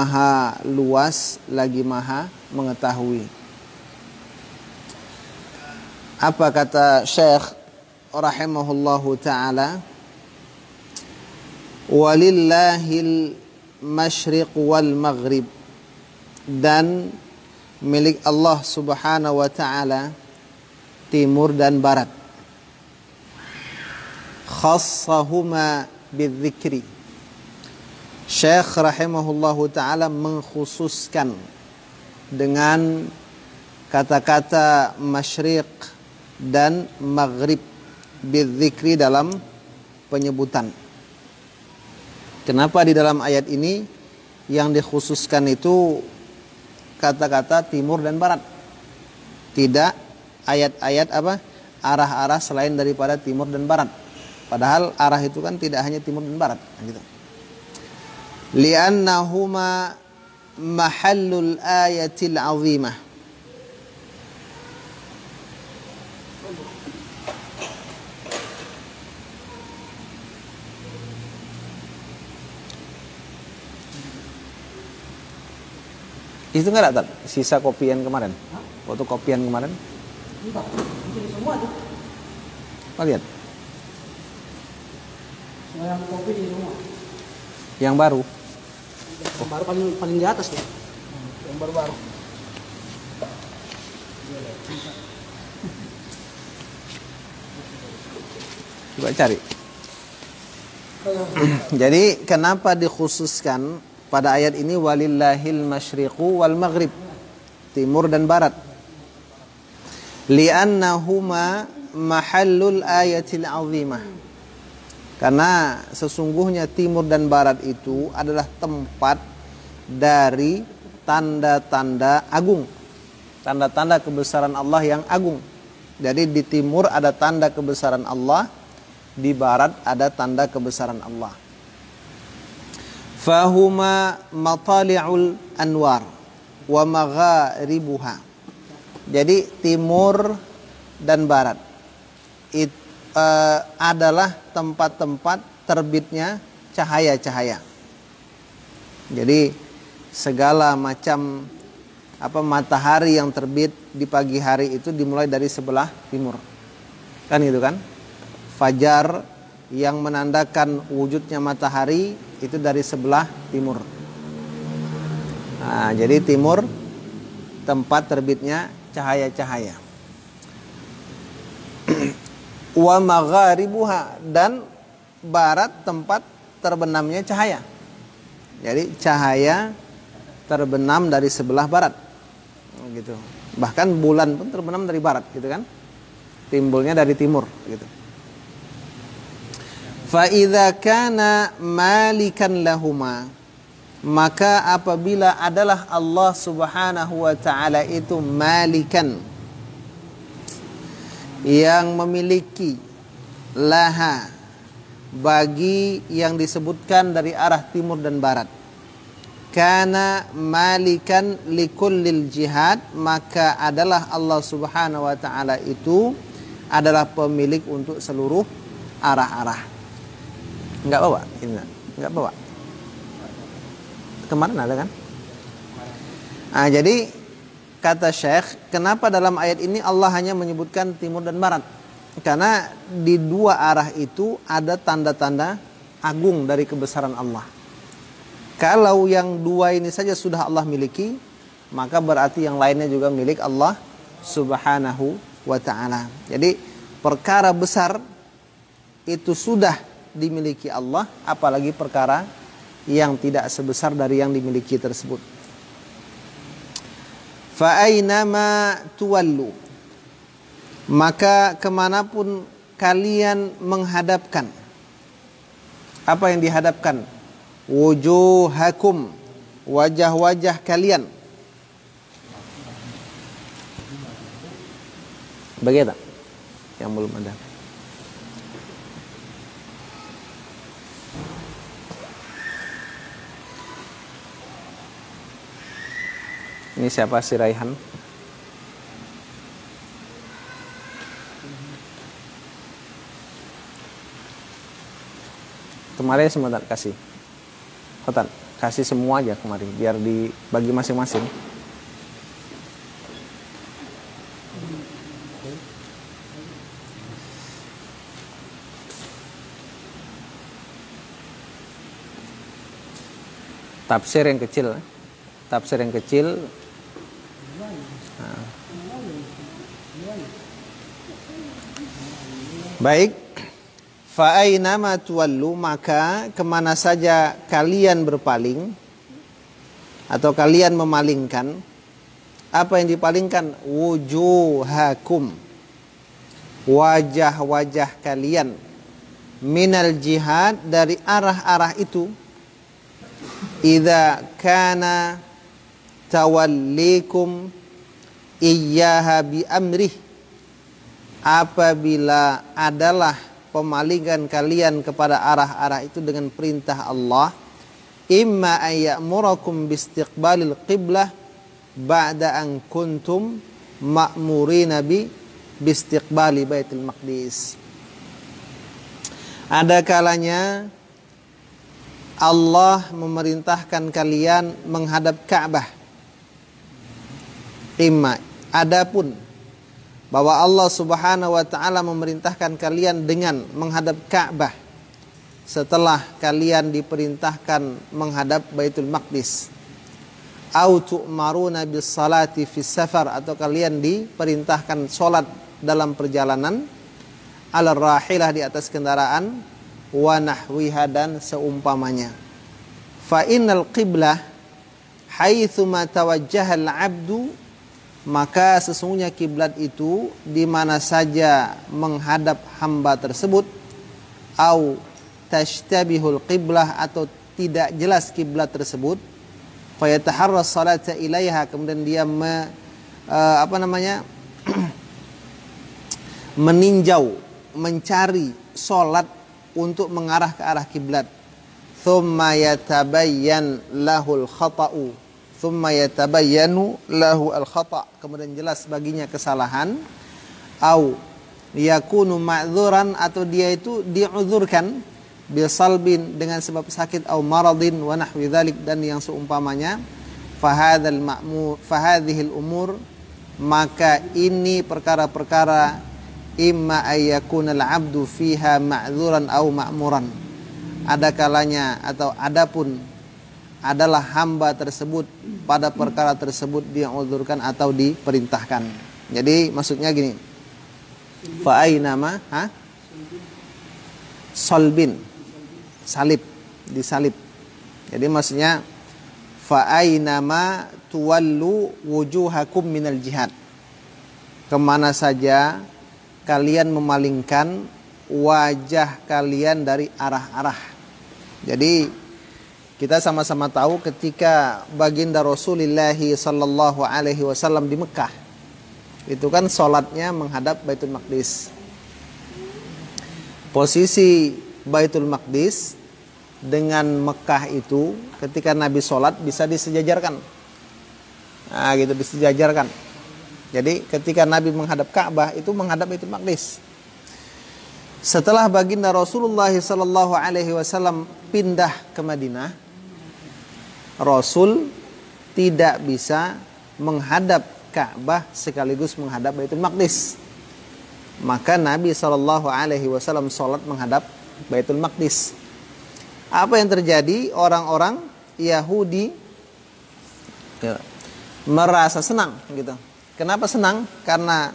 maha luas lagi maha mengetahui. Apa kata Syekh rahimahullahu ta'ala? Walillahil masyriq wal maghrib, dan milik Allah subhanahu wa ta'ala timur dan barat. Khassahuma bidzikri, Syekh rahimahullahu ta'ala mengkhususkan dengan kata-kata masyriq dan maghrib bidzikri dalam penyebutan. Kenapa di dalam ayat ini yang dikhususkan itu kata-kata timur dan barat? Tidak ayat-ayat arah-arah selain daripada timur dan barat. Padahal arah itu kan tidak hanya timur dan barat, gitu. Li'annahuma mahallul ayatil azimah. Itu enggak ada sisa kopian kemarin? Foto kopian kemarin? Enggak, itu semua tuh. Oh, lihat. Semua yang kopi di semua. Yang baru. Yang baru paling di atas tuh. Yang baru-baru. Coba cari. Jadi kenapa dikhususkan pada ayat ini walillahil masyriqu wal maghrib, timur dan barat? Li'annahuma mahallul ayatil azimah. Karena sesungguhnya timur dan barat itu adalah tempat dari tanda-tanda agung, tanda-tanda kebesaran Allah yang agung. Jadi di timur ada tanda kebesaran Allah, di barat ada tanda kebesaran Allah. Fahuma matali'ul anwar wa magharibuha. Jadi timur dan barat itu adalah tempat-tempat terbitnya cahaya-cahaya. Jadi segala macam matahari yang terbit di pagi hari itu dimulai dari sebelah timur. Kan gitu kan? Fajar yang menandakan wujudnya matahari itu dari sebelah timur. Nah, jadi timur tempat terbitnya cahaya-cahaya. Wa magharibuha, dan barat tempat terbenamnya cahaya. Jadi cahaya terbenam dari sebelah barat. Gitu. Bahkan bulan pun terbenam dari barat, gitu kan? Timbulnya dari timur, gitu. Fa idza kana malikan lahuma, maka apabila adalah Allah Subhanahu wa taala itu malikan, yang memiliki laha, bagi yang disebutkan dari arah timur dan barat, kana malikan likullil jihad, maka adalah Allah Subhanahu wa taala itu adalah pemilik untuk seluruh arah-arah. Enggak bawa? Enggak bawa. Kemarin ada kan? Nah, jadi kata Syekh, kenapa dalam ayat ini Allah hanya menyebutkan timur dan barat? Karena di dua arah itu ada tanda-tanda agung dari kebesaran Allah. Kalau yang dua ini saja sudah Allah miliki, maka berarti yang lainnya juga milik Allah Subhanahu wa ta'ala. Jadi perkara besar itu sudah dimiliki Allah, apalagi perkara yang tidak sebesar dari yang dimiliki tersebut. Fa aynama tuwallu, maka kemanapun kalian menghadapkan. Apa yang dihadapkan? Wujuhakum, wajah-wajah kalian. Bagaimana? Yang belum ada. Ini siapa, si Raihan? Kemarin sebentar kasih. Khotan, kasih semua aja kemari biar dibagi masing-masing. Tafsir yang kecil. Nah. Baik. Fa aynama tuwallu, maka kemana saja kalian berpaling atau kalian memalingkan, apa yang dipalingkan? Wujuhakum, wajah-wajah kalian, minal jihad, dari arah-arah itu. Idza kana tawallikum iyyaha bi amrih, apabila adalah pemalingan kalian kepada arah-arah itu dengan perintah Allah, imma ayyamurakum biistiqbalil qiblah ba'da an kuntum ma'murina biistiqbali Baitul Maqdis. Ada kalanya Allah memerintahkan kalian menghadap Ka'bah. Adapun bahwa Allah Subhanahu wa taala memerintahkan kalian dengan menghadap Ka'bah setelah kalian diperintahkan menghadap Baitul Maqdis. Au tu'maruna bis salati fis safar, atau kalian diperintahkan salat dalam perjalanan, ala rahilah, di atas kendaraan, wa nahwiha, dan seumpamanya. Fa innal qiblah haitsu ma tawajjaha al-'abdu, maka sesungguhnya kiblat itu di mana saja menghadap hamba tersebut, au tashtabihul qiblah, atau tidak jelas kiblat tersebut, fa yataharras salata ilaiha, kemudian dia meninjau, mencari salat untuk mengarah ke arah kiblat. Thumma yatabayyan lahul khata'u, thumma yatabayyanu lahu al khata', kemudian jelas baginya kesalahan. Au yakunu ma'dzuran, atau dia itu diuzurkan, bisalbin, dengan sebab sakit, au maradin wa nahwi dzalik, dan yang seumpamanya. Fahadhil umur, maka ini perkara-perkara, imma ayyakuna al-'abdu fiha ma'dzuran au ma'muran, ada kalanya atau adapun adalah hamba tersebut pada perkara tersebut dia uzurkan atau diperintahkan. Jadi maksudnya gini, fa aynama salbin, salib, disalib. Jadi maksudnya fa aynama tuwallu wujuhakum minal jihad, kemana saja kalian memalingkan wajah kalian dari arah-arah. Jadi kita sama-sama tahu ketika baginda Rasulullah sallallahu alaihi wasallam di Mekah, itu kan sholatnya menghadap Baitul Maqdis. Posisi Baitul Maqdis dengan Mekah itu ketika Nabi sholat bisa disejajarkan. Nah gitu, disejajarkan. Jadi ketika Nabi menghadap Ka'bah itu menghadap Baitul Maqdis. Setelah baginda Rasulullah sallallahu alaihi wasallam pindah ke Madinah, Rasul tidak bisa menghadap Ka'bah sekaligus menghadap Baitul Maqdis. Maka Nabi sallallahu alaihi wasallam salat menghadap Baitul Maqdis. Apa yang terjadi? Orang-orang Yahudi merasa senang gitu. Kenapa senang? Karena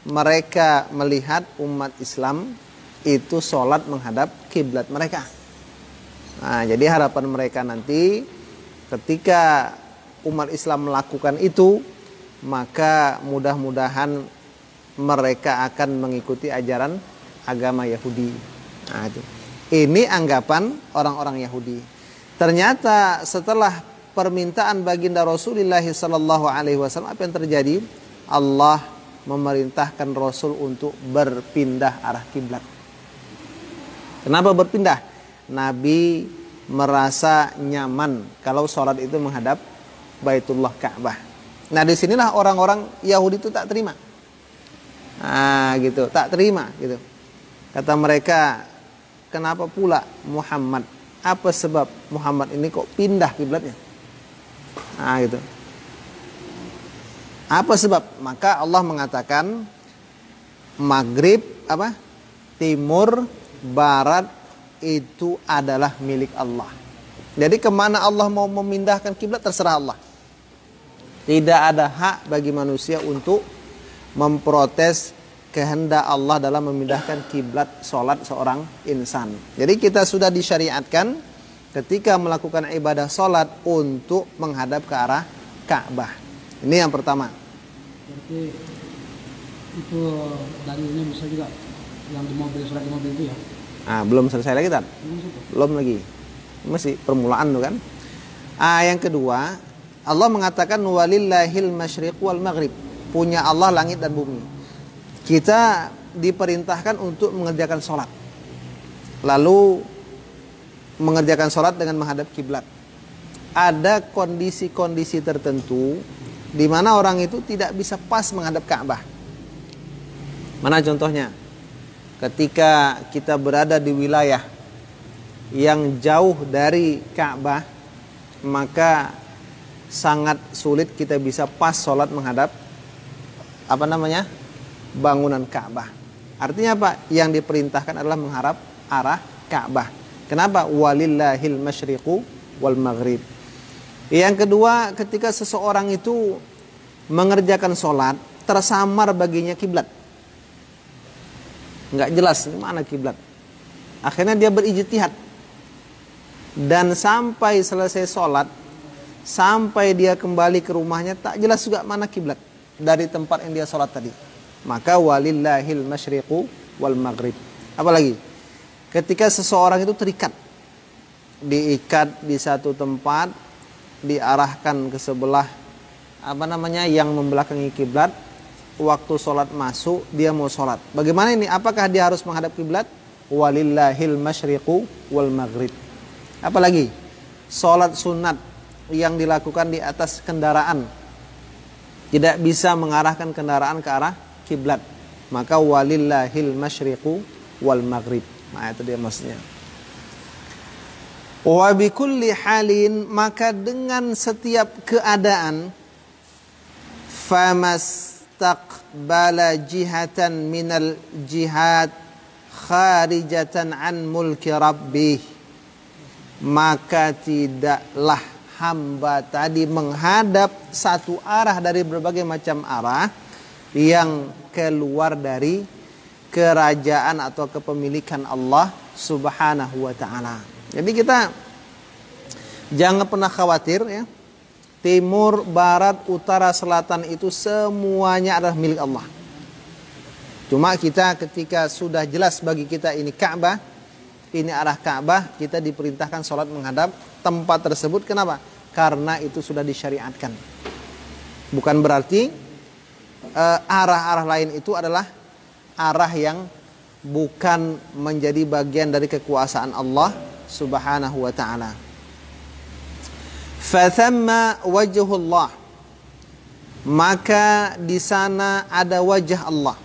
mereka melihat umat Islam itu sholat menghadap kiblat mereka. Nah, jadi harapan mereka nanti ketika umat Islam melakukan itu, maka mudah-mudahan mereka akan mengikuti ajaran agama Yahudi. Nah, itu. Ini anggapan orang-orang Yahudi. Ternyata setelah permintaan baginda Rasulullah sallallahu alaihi wasallam, apa yang terjadi? Allah memerintahkan Rasul untuk berpindah arah kiblat. Kenapa berpindah? Nabi merasa nyaman kalau sholat itu menghadap Baitullah Ka'bah. Nah disinilah orang-orang Yahudi itu tak terima. Nah gitu, tak terima gitu. Kata mereka, kenapa pula Muhammad apa sebab Muhammad ini kok pindah kiblatnya? Nah, gitu. Apa sebab? Maka Allah mengatakan maghrib apa? Timur, barat itu adalah milik Allah. Jadi kemana Allah mau memindahkan kiblat terserah Allah. Tidak ada hak bagi manusia untuk memprotes kehendak Allah dalam memindahkan kiblat sholat seorang insan. Jadi kita sudah disyariatkan ketika melakukan ibadah sholat untuk menghadap ke arah Ka'bah. Ini yang pertama. Berarti itu dalilnya bisa juga yang di mobil, sholat di mobil itu ya? Nah, belum selesai lagi kan? Belum lagi. Masih permulaan tuh kan. Yang kedua, Allah mengatakan walillahil masyriq wal maghrib. Punya Allah langit dan bumi. Kita diperintahkan untuk mengerjakan sholat. Lalu mengerjakan sholat dengan menghadap kiblat. Ada kondisi-kondisi tertentu di mana orang itu tidak bisa pas menghadap Ka'bah. Mana contohnya? Ketika kita berada di wilayah yang jauh dari Ka'bah, maka sangat sulit kita bisa pas sholat menghadap bangunan Ka'bah. Artinya apa? Yang diperintahkan adalah mengharap arah Ka'bah. Kenapa? Walillahil masyriqu wal maghrib. Yang kedua, ketika seseorang itu mengerjakan sholat, tersamar baginya kiblat. Nggak jelas mana kiblat. Akhirnya dia berijtihad. Dan sampai selesai sholat, sampai dia kembali ke rumahnya, tak jelas juga mana kiblat dari tempat yang dia sholat tadi. Maka walillahil masyriqu wal maghrib. Apalagi ketika seseorang itu terikat, diikat di satu tempat, diarahkan ke sebelah yang membelakangi kiblat. Waktu sholat masuk, dia mau sholat. Bagaimana ini? Apakah dia harus menghadap kiblat? Walillahil masyriqu wal maghrib. Apalagi sholat sunat yang dilakukan di atas kendaraan, tidak bisa mengarahkan kendaraan ke arah kiblat, maka walillahil masyriqu wal maghrib. Nah, itu dia maksudnya. Wa bikulli halin, maka dengan setiap keadaan, famastaqbala jihatan minal jihad kharijatan an mulki rabbih, maka tidaklah hamba tadi menghadap satu arah dari berbagai macam arah yang keluar dari kerajaan atau kepemilikan Allah Subhanahu wa ta'ala. Jadi kita jangan pernah khawatir ya. Timur, barat, utara, selatan itu semuanya adalah milik Allah. Cuma kita ketika sudah jelas bagi kita ini Ka'bah, ini arah Ka'bah, kita diperintahkan sholat menghadap tempat tersebut. Kenapa? Karena itu sudah disyariatkan. Bukan berarti arah-arah lain itu adalah arah yang bukan menjadi bagian dari kekuasaan Allah Subhanahu wa ta'ala. Fathamma wajhullah, maka di sana ada wajah Allah.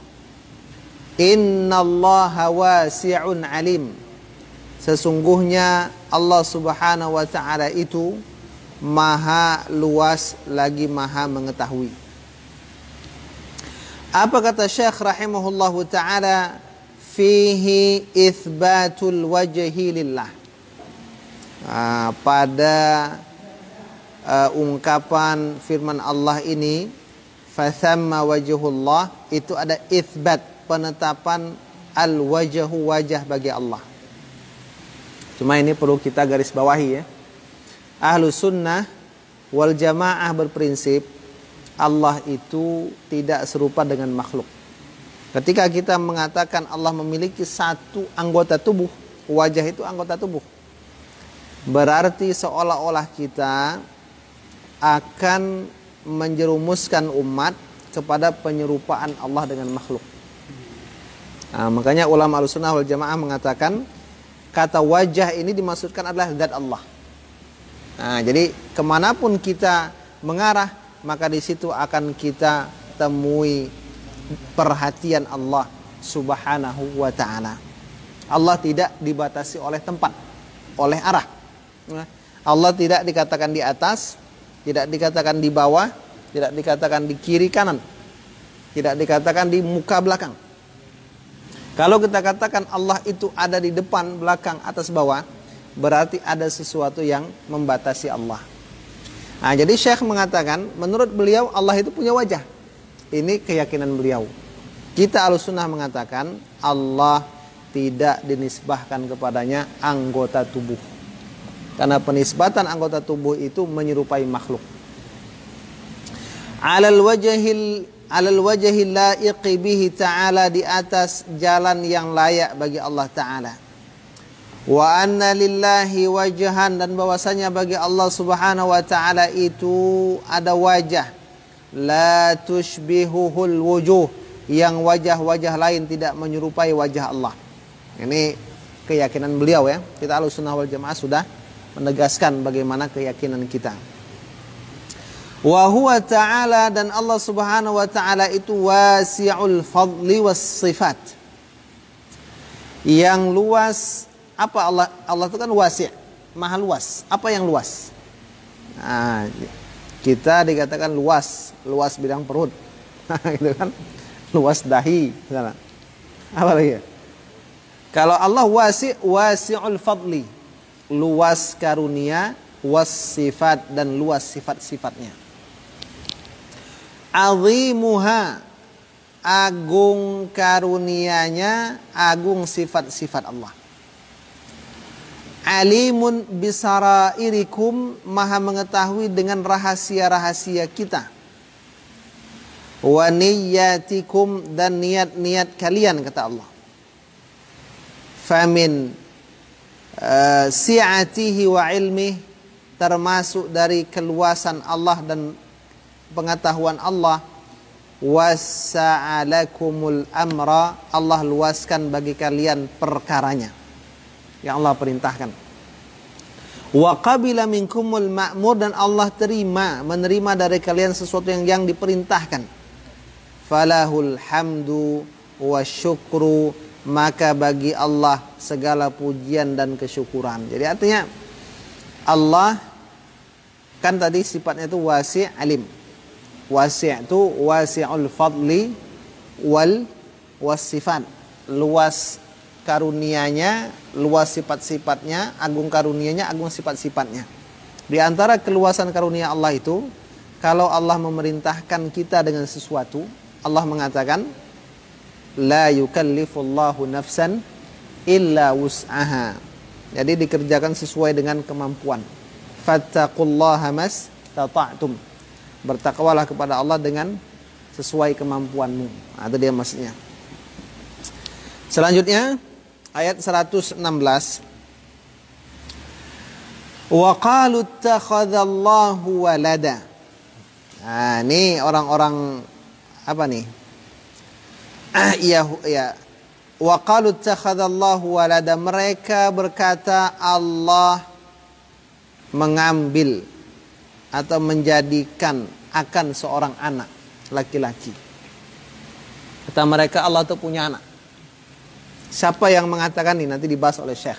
Innallaha wasi'un alim, sesungguhnya Allah Subhanahu wa ta'ala itu maha luas lagi maha mengetahui. Apa kata Syekh rahimahullahu ta'ala? Fihi itsbatul wajhi lillah. Pada ungkapan firman Allah ini, fathamma wajhullah, itu ada itsbat, penetapan al-wajhu, wajah bagi Allah. Cuma ini perlu kita garis bawahi ya. Ahlus sunnah wal jamaah berprinsip Allah itu tidak serupa dengan makhluk. Ketika kita mengatakan Allah memiliki satu anggota tubuh, wajah itu anggota tubuh, berarti seolah-olah kita akan menjerumuskan umat kepada penyerupaan Allah dengan makhluk. Makanya ulama Ahlussunnah wal Jamaah mengatakan kata wajah ini dimaksudkan adalah zat Allah. Jadi kemanapun kita mengarah, maka di situ akan kita temui perhatian Allah Subhanahu wa ta'ala. Allah tidak dibatasi oleh tempat. oleh arah. Allah tidak dikatakan di atas, tidak dikatakan di bawah, tidak dikatakan di kiri kanan, tidak dikatakan di muka belakang. Kalau kita katakan Allah itu ada di depan, belakang, atas, bawah, berarti ada sesuatu yang membatasi Allah. Nah, jadi Syekh mengatakan, menurut beliau Allah itu punya wajah. Ini keyakinan beliau. Kita Ahlussunnah mengatakan Allah tidak dinisbahkan kepadanya anggota tubuh. Karena penisbatan anggota tubuh itu menyerupai makhluk. Alal wajhil laiqi bihi ta'ala, di atas jalan yang layak bagi Allah Ta'ala. Wa anna lillahi wajhan, dan bahwasanya bagi Allah Subhanahu wa Ta'ala itu ada wajah. La tushbihuhul wujuh, yang wajah-wajah lain tidak menyerupai wajah Allah. Ini keyakinan beliau ya. Kita Ahlussunnah wal Jamaah sudah menegaskan bagaimana keyakinan kita. Wa huwa ta'ala, dan Allah Subhanahu wa Ta'ala itu wasi'ul fadli was sifat, yang luas. Apa Allah? Allah itu kan wasi', maha luas. Apa yang luas? Nah, kita dikatakan luas, luas bidang perut. Gitu kan? Luas dahi, misalnya. Apa lagi ya? Kalau Allah wasi'ul fadli, luas karunia, was sifat, dan luas sifat-sifatnya. Azimuha, agung karunianya, agung sifat-sifat Allah. Alimun bisarairikum, maha mengetahui dengan rahasia-rahasia kita. Wa niyyatikum, dan niat-niat kalian, kata Allah. Famin si'atihi wa ilmih, termasuk dari keluasan Allah dan pengetahuan Allah. Wasa'alakumul amra, Allah luaskan bagi kalian perkaranya yang Allah perintahkan. Wa qabila minkumul ma'mur, dan Allah menerima dari kalian sesuatu yang diperintahkan. Falahul hamdu wa syukru, maka bagi Allah segala pujian dan kesyukuran. Jadi artinya Allah kan tadi sifatnya itu wasi' alim. Wasi' itu wasi'ul fadli wal wasifat, luas karunianya, luas sifat-sifatnya, agung karunianya, agung sifat-sifatnya. Di antara keluasan karunia Allah itu, kalau Allah memerintahkan kita dengan sesuatu, Allah mengatakan la yukallifullahu nafsan illa wus'aha. Jadi dikerjakan sesuai dengan kemampuan. Fattaqullaha mastata'tum. Bertakwalah kepada Allah dengan sesuai kemampuanmu. Nah, itu dia maksudnya. Selanjutnya ayat 116. Wa qalu ittakhadallahu walada. Nah, ini orang-orang apa nih? Ya. Wa qalu ittakhadallahu walada, mereka berkata Allah mengambil atau menjadikan akan seorang anak laki-laki. Kata mereka Allah itu punya anak. Siapa yang mengatakan ini? Nanti dibahas oleh Syekh.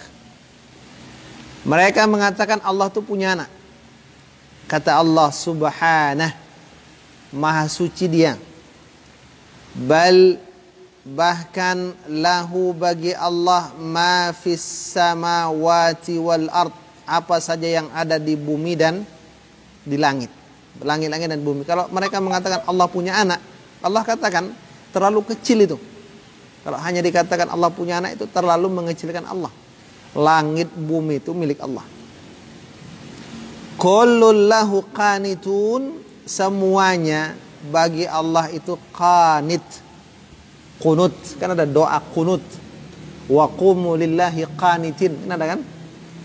Mereka mengatakan Allah itu punya anak. Kata Allah subhanah, maha suci dia. Bahkan lahu bagi Allah ma fis samawati wal ard, apa saja yang ada di bumi dan di langit. Langit-langit dan bumi. Kalau mereka mengatakan Allah punya anak, Allah katakan terlalu kecil itu. Kalau hanya dikatakan Allah punya anak, itu terlalu mengecilkan Allah. Langit bumi itu milik Allah. Kullun lahu qanitun, semuanya bagi Allah itu qanit. Qunut, kan ada doa qunut. Wa qumu lillahi qanitin. Kan ada kan?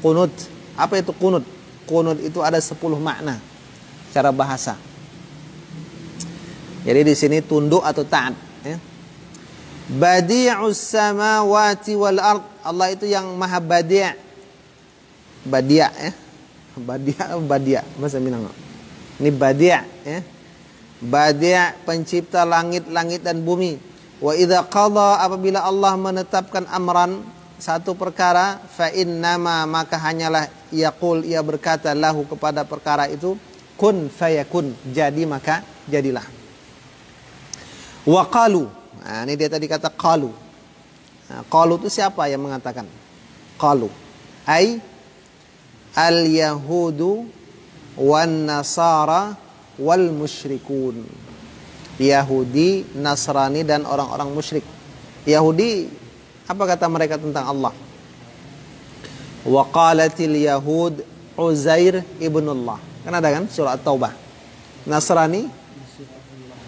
Qunut. Apa itu qunut? Qunut itu ada 10 makna secara bahasa. Jadi di sini tunduk atau taat, ya. Badi'us samawati wal ard, Allah itu yang maha badi'. Badi' ya. Badi' bahasa Minang. Ini badi' ya. Badi' pencipta langit-langit dan bumi. Wa idza qada, apabila Allah menetapkan amran satu perkara, fa innama maka hanyalah yaqul ia berkata lahu kepada perkara itu, kun fayakun, jadi maka jadilah. Wa qalu, nah, ini dia tadi kata qalu. Nah, qalu itu siapa yang mengatakan? Qalu ai al yahudu wan nasara wal musyrikun. Yahudi, Nasrani dan orang-orang musyrik. Yahudi, apa kata mereka tentang Allah? Wa qalatil yahud Uzair ibnullah. Kan ada kan surah At-Taubah. Nasrani,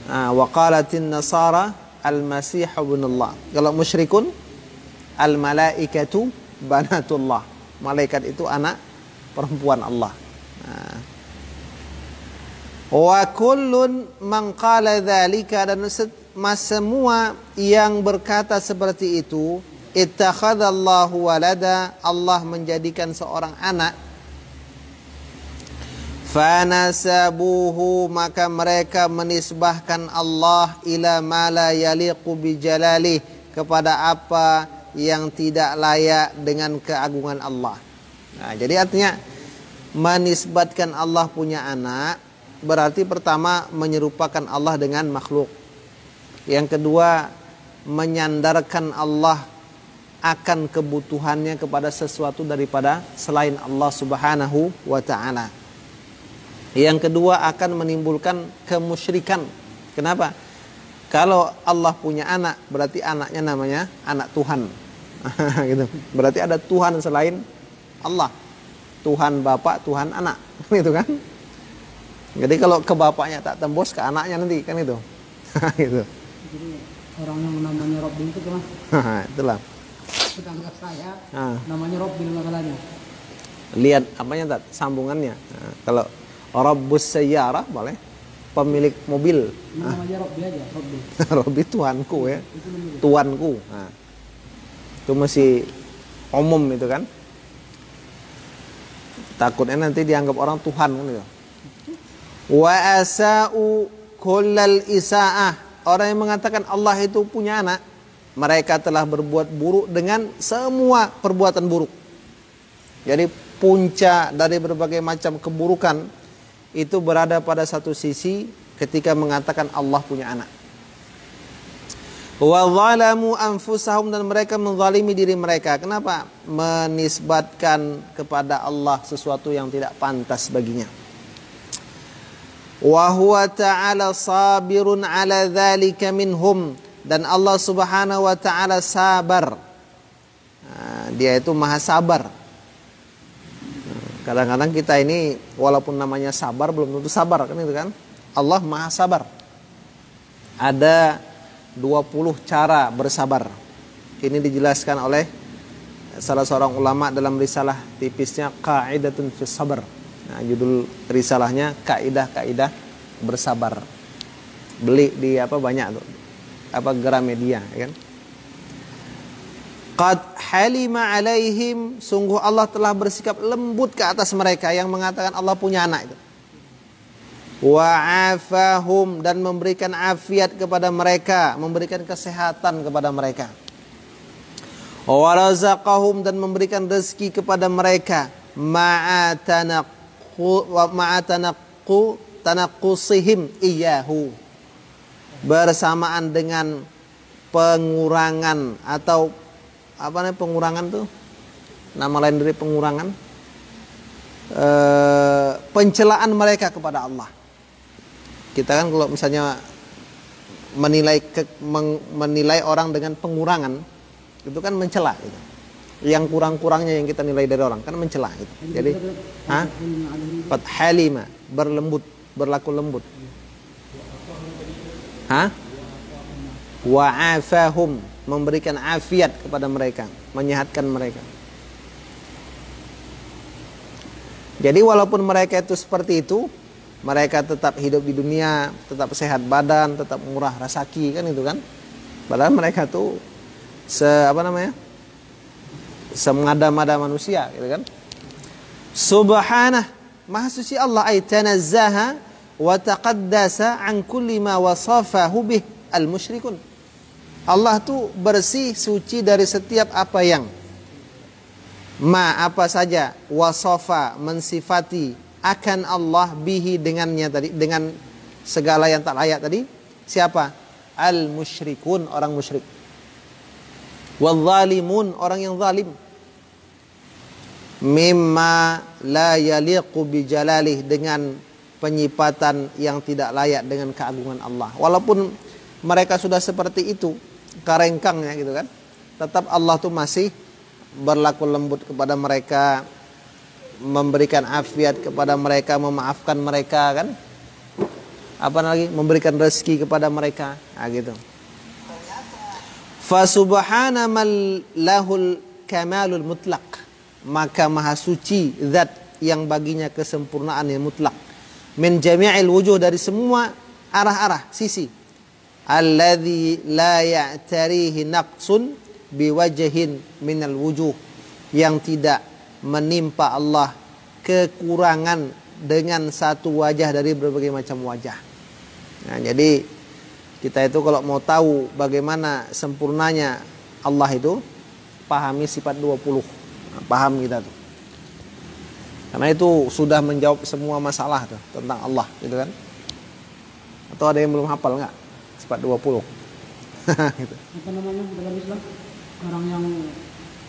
wa qalatin nasara al-masih ibnullah. Kalau musyrikun, al-malaikatu banatullah. Malaikat itu anak perempuan Allah. Wa kullun man qala dzalika, dan semua yang berkata seperti itu, ittakhadallahu walada, Allah menjadikan seorang anak, fanasabuhu, maka mereka menisbahkan Allah ila ma la yaliqu bi jalalih, kepada apa yang tidak layak dengan keagungan Allah. Nah, jadi artinya menisbatkan Allah punya anak berarti pertama menyerupakan Allah dengan makhluk. Yang kedua, menyandarkan Allah akan kebutuhannya kepada sesuatu daripada selain Allah Subhanahu wa ta'ala. Yang kedua, akan menimbulkan kemusyrikan. Kenapa? Kalau Allah punya anak, berarti anaknya namanya anak Tuhan. Gitu. Berarti ada Tuhan selain Allah. Tuhan Bapak, Tuhan anak. Gitu kan? Jadi kalau ke bapaknya tak tembus, ke anaknya nanti kan itu. Gitu. Jadi orang yang namanya Robin itu kan? Itulah. Tetangga saya namanya Robin masalahnya. Lihat apanya tak sambungannya. Nah, kalau Rabbus Sayyarah boleh, pemilik mobil. Namanya Robbi aja, Robbi. Robbi tuanku ya. Tuanku. Nah, itu masih umum itu kan. Takutnya nanti dianggap orang Tuhan kan gitu. Wa asa'u kullal isa'ah, orang yang mengatakan Allah itu punya anak, mereka telah berbuat buruk dengan semua perbuatan buruk. Jadi puncak dari berbagai macam keburukan itu berada pada satu sisi ketika mengatakan Allah punya anak. Wa zalamu anfusahum, dan mereka menzalimi diri mereka. Kenapa? Menisbatkan kepada Allah sesuatu yang tidak pantas baginya. Wa huwa ta'ala sabirun ala dzalika minhum, dan Allah Subhanahu wa ta'ala sabar. Nah, dia itu maha sabar. Kadang-kadang kita ini walaupun namanya sabar belum tentu sabar kan itu kan. Allah maha sabar. Ada 20 cara bersabar. Ini dijelaskan oleh salah seorang ulama dalam risalah tipisnya Qa'idatun fis Sabr. Nah, judul risalahnya kaidah-kaidah bersabar. Beli di banyak tuh. Gramedia, ya kan? Qad halima alaihim, sungguh Allah telah bersikap lembut ke atas mereka yang mengatakan Allah punya anak itu. Wa afahum, dan memberikan afiat kepada mereka, memberikan kesehatan kepada mereka. Wa razaqahum, dan memberikan rezeki kepada mereka. Ma'atanaqqusihim iyahu, bersamaan dengan pengurangan atau pengurangan tuh nama lain dari pengurangan, pencelaan mereka kepada Allah. Kita kan kalau misalnya menilai orang dengan pengurangan, itu kan mencela gitu. Yang kurang-kurangnya yang kita nilai dari orang kan mencela gitu. Jadi qad halima, berlembut, berlaku lembut. Wa afahum, memberikan afiat kepada mereka, menyehatkan mereka. Jadi walaupun mereka itu seperti itu, mereka tetap hidup di dunia, tetap sehat badan, tetap murah rezeki kan itu kan. Padahal mereka tuh semengada-ngada manusia gitu kan. Subhanah, maha suci Allah, ay tanazzaha wa taqaddasa an kulli ma wasafahu bih al-musyrikun. Allah tuh bersih, suci dari setiap apa yang ma apa saja, wasofa mensifati akan Allah bihi dengannya tadi, dengan segala yang tak layak tadi. Siapa? Al musyrikun, orang musyrik. Wal zalimun, orang yang zalim. Mimma la yaliqu bi jalalih, dengan penyifatan yang tidak layak dengan keagungan Allah. Walaupun mereka sudah seperti itu, karengkangnya gitu kan, tetap Allah tuh masih berlaku lembut kepada mereka, memberikan afiat kepada mereka, memaafkan mereka kan. Apa lagi? Memberikan rezeki kepada mereka. Nah, gitu. Fa subhana man lahul kamalul mutlaq. Maka maha suci zat yang baginya kesempurnaan yang mutlak. Min jami'il wujuh, dari semua arah-arah sisi. Alladzi la ya'tarihi naqsun biwajhin minal wujuh, yang tidak menimpa Allah kekurangan dengan satu wajah dari berbagai macam wajah. Nah, jadi kita itu kalau mau tahu bagaimana sempurnanya Allah itu, pahami sifat 20. Nah, paham kita tuh. Karena itu sudah menjawab semua masalah tuh tentang Allah, gitu kan? Atau ada yang belum hafal nggak? Sifat 20. Gitu. Apa namanya dalam Islam? Orang yang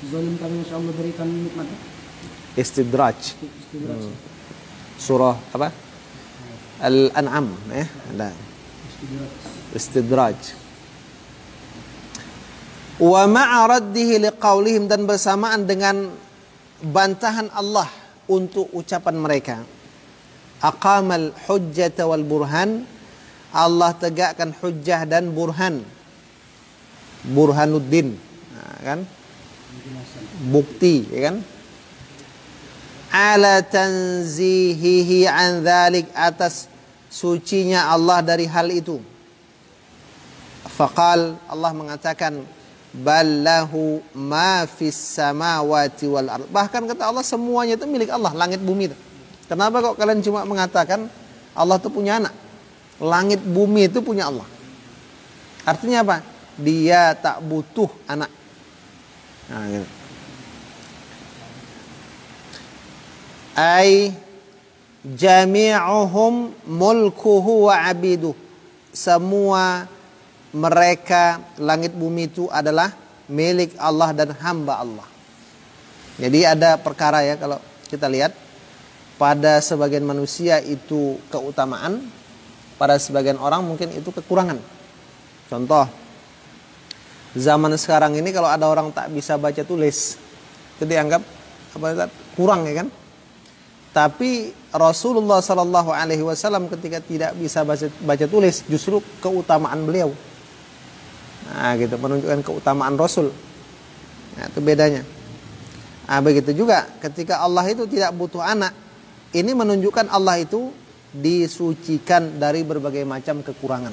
zalim tapi masya Allah berikan nikmat. Istidraj. Surah apa? Al-An'am, ada. Istidraj. Wa ma'a raddihi liqaulihim, dan bersamaan dengan bantahan Allah untuk ucapan mereka. Aqamal hujjata wal burhan, Allah tegakkan hujjah dan burhan. Burhanuddin, nah, kan? Bukti, ya kan? Ala tanzihihi an dzalik, atas sucinya Allah dari hal itu. Faqal, Allah mengatakan, ballahu ma fis samawati wal ard. Bahkan kata Allah semuanya itu milik Allah, langit bumi itu. Kenapa kok kalian cuma mengatakan Allah itu punya anak? Langit bumi itu punya Allah. Artinya apa? Dia tak butuh anak. Nah, gitu. Ai jami'uhum mulkuhu wa abiduh. Semua mereka, langit bumi itu adalah milik Allah dan hamba Allah. Jadi ada perkara ya, kalau kita lihat pada sebagian manusia itu keutamaan, pada sebagian orang mungkin itu kekurangan. Contoh, zaman sekarang ini kalau ada orang tak bisa baca tulis, itu dianggap apa, kurang, ya kan? Tapi Rasulullah SAW ketika tidak bisa baca tulis, justru keutamaan beliau. Nah, gitu, menunjukkan keutamaan Rasul. Nah, itu bedanya. Nah, begitu juga ketika Allah itu tidak butuh anak, ini menunjukkan Allah itu disucikan dari berbagai macam kekurangan.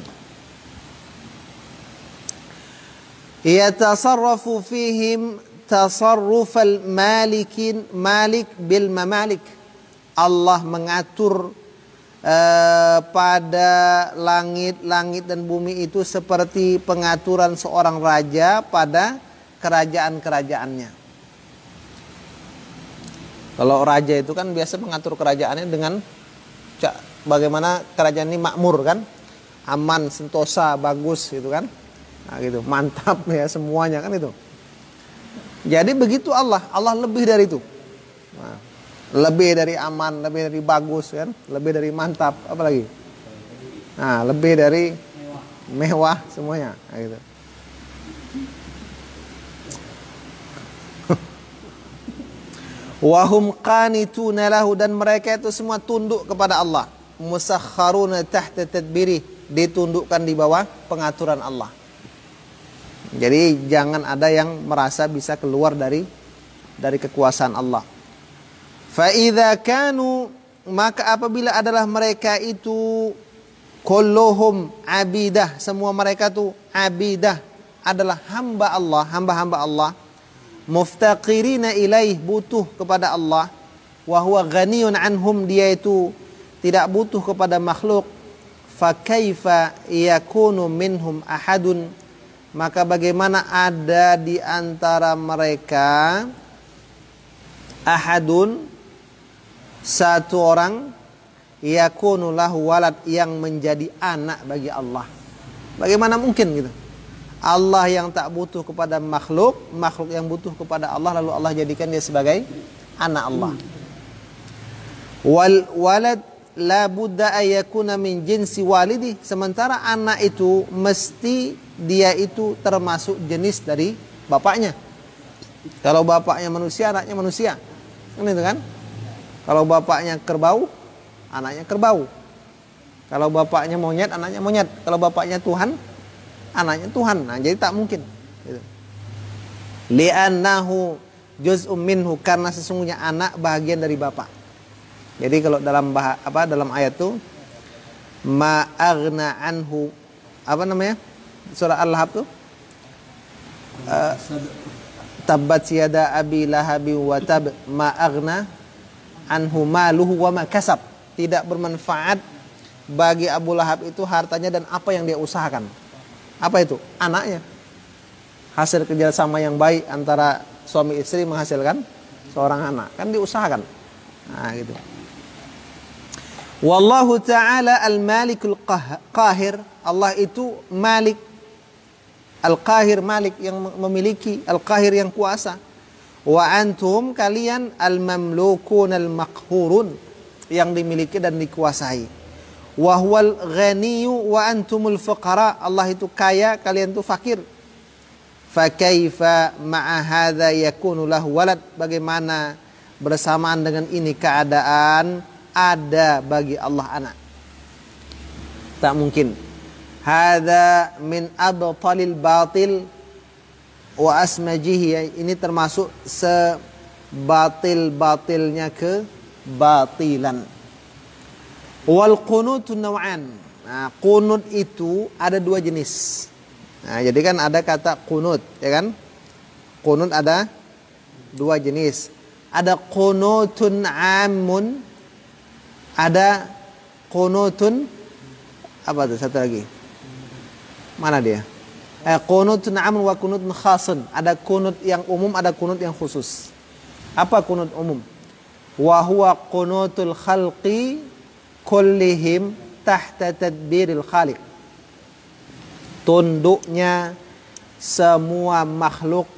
Yatasarrafu fihim tasarrufal malikin, malik bil mamalik. Allah mengatur pada langit-langit dan bumi itu seperti pengaturan seorang raja pada kerajaan-kerajaannya. Kalau raja itu kan biasa mengatur kerajaannya dengan bagaimana kerajaan ini makmur kan, aman, sentosa, bagus gitu kan. Nah, gitu, mantap ya semuanya kan itu. Jadi begitu Allah lebih dari itu. Nah, lebih dari aman, lebih dari bagus kan, lebih dari mantap, apa lagi? Nah, lebih dari mewah semuanya, nah, gitu. Wahum qanituna lahu, dan mereka itu semua tunduk kepada Allah. Musakharuna tahta tadbiri, ditundukkan di bawah pengaturan Allah. Jadi jangan ada yang merasa bisa keluar dari kekuasaan Allah. Fa idza kanu, maka apabila adalah mereka itu kulluhum abidah, semua mereka itu abidah, adalah hamba Allah, hamba-hamba Allah, muftaqirina ilaih, butuh kepada Allah, wa huwa ghaniyun anhum, dia itu tidak butuh kepada makhluk. Fa kaifa yakunu minhum ahadun, maka bagaimana ada di antara mereka ahadun, satu orang, yakunu lahu walad, yang menjadi anak bagi Allah. Bagaimana mungkin gitu? Allah yang tak butuh kepada makhluk, makhluk yang butuh kepada Allah, lalu Allah jadikan dia sebagai anak Allah. Wal walad la budda ayakuna min jinsi walidi, sementara anak itu mesti dia itu termasuk jenis dari bapaknya. Kalau bapaknya manusia, anaknya manusia, kan itu kan? Kalau bapaknya kerbau, anaknya kerbau. Kalau bapaknya monyet, anaknya monyet. Kalau bapaknya Tuhan, anaknya Tuhan. Nah, jadi tak mungkin gitu. Li'annahu juz'um minhu, karena sesungguhnya anak bagian dari bapak. Jadi kalau dalam dalam ayat itu ma aghna anhu, apa namanya? Surah Al-Lahab tuh tabbat yada abi lahabi wa tab ma aghna anhu maluhu wa ma kasab. Tidak bermanfaat bagi Abu Lahab itu hartanya dan apa yang dia usahakan. Apa itu? Anaknya. Hasil kerjasama yang baik antara suami istri menghasilkan seorang anak, kan diusahakan. Nah, gitu. Wallahu ta'ala al-malikul qahir. Allah itu malik, al-qahir, malik yang memiliki, al-qahir yang kuasa. Wa antum, kalian, al-mamlukun al-maqhurun, yang dimiliki dan dikuasai. Wa huwal ghaniyu wa antumul fuqara. Allah itu kaya, kalian itu fakir. Fa kaifa ma'a hadza yakunu lahu walad? Bagaimana bersamaan dengan ini keadaan ada bagi Allah anak? Tak mungkin. Hadza min abtalil batil wa asmajihi. Ini termasuk sebatil-batilnya kebatilan. Wal qunutun naw'an. Nah, qunut itu ada dua jenis. Nah, jadi kan ada kata qunut, ya kan? Qunut ada dua jenis. Ada qunutun amun, ada qunutun apa tuh satu lagi? Mana dia? Qunutun amun wa qunutun khasun. Ada qunut yang umum, ada qunut yang khusus. Apa qunut umum? Wa huwa qunutul khalqi kullihim tahta tadbiril khaliq. Tunduknya semua makhluk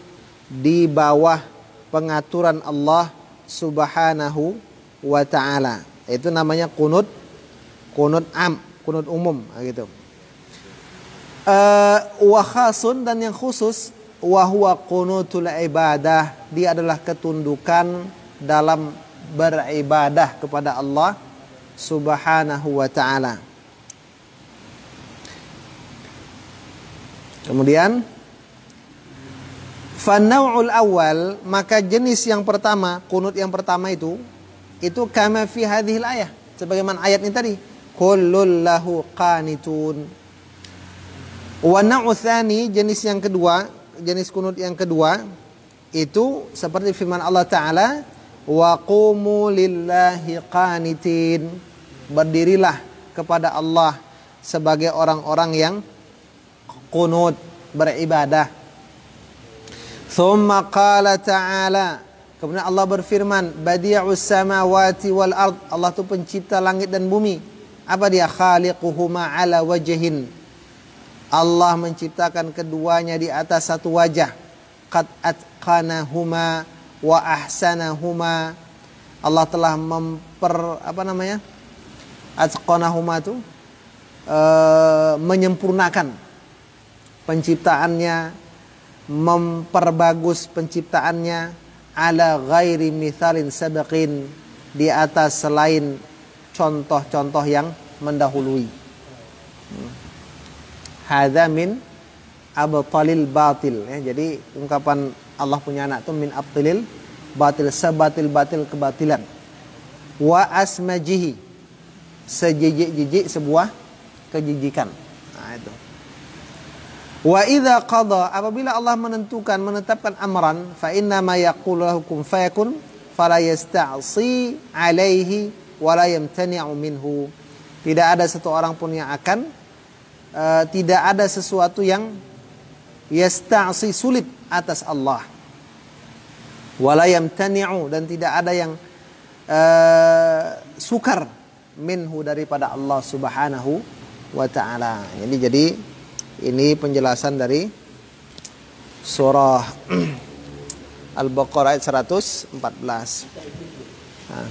di bawah pengaturan Allah Subhanahu wa ta'ala. Itu namanya qunut am, qunut umum gitu. Wa khasun, dan yang khusus, wa huwa qunutul ibadah. Dia adalah ketundukan dalam beribadah kepada Allah Subhanahu wa ta'ala. Kemudian fanau'ul awal, maka jenis yang pertama, qunut yang pertama itu kama fi hadhil ayah, sebagaimana ayat ini tadi, kullul lahu qanitun. Wa nau'u tsani, jenis yang kedua, jenis qunut yang kedua itu seperti firman Allah Ta'ala, wa qumu lillahi qanitin. Berdirilah kepada Allah sebagai orang-orang yang qunut, beribadah. Thumma qala ta'ala, kemudian Allah berfirman, badi'us samawati wal ard. Allah itu pencipta langit dan bumi. Apa dia? Khaliquhuma ala wajhin. Allah menciptakan keduanya di atas satu wajah. Qad atqanahuma wa ahsanahuma. Allah telah atqanahuma itu menyempurnakan penciptaannya, memperbagus penciptaannya, ala ghairi mithalin sabaqin, di atas selain contoh-contoh yang mendahului. Hadza min abtalil batil, ya. Jadi ungkapan Allah punya anak itu min abtalil batil, sebatil-batil kebatilan. Wa asmajihi, sejijik-jijik sebuah kejijikan. Nah, itu. Wa idza qada, apabila Allah menetapkan amran, fa inna ma yaqulu lahu kun fayakun fala yasta'si alaihi wa la yamtani'u minhu. Tidak ada satu orang pun yang akan tidak ada sesuatu yang yasta'si, sulit atas Allah. Wala yamtani'u, dan tidak ada yang sukar minhu, daripada Allah Subhanahu wa taala. Jadi ini penjelasan dari surah Al-Baqarah ayat 114. Nah.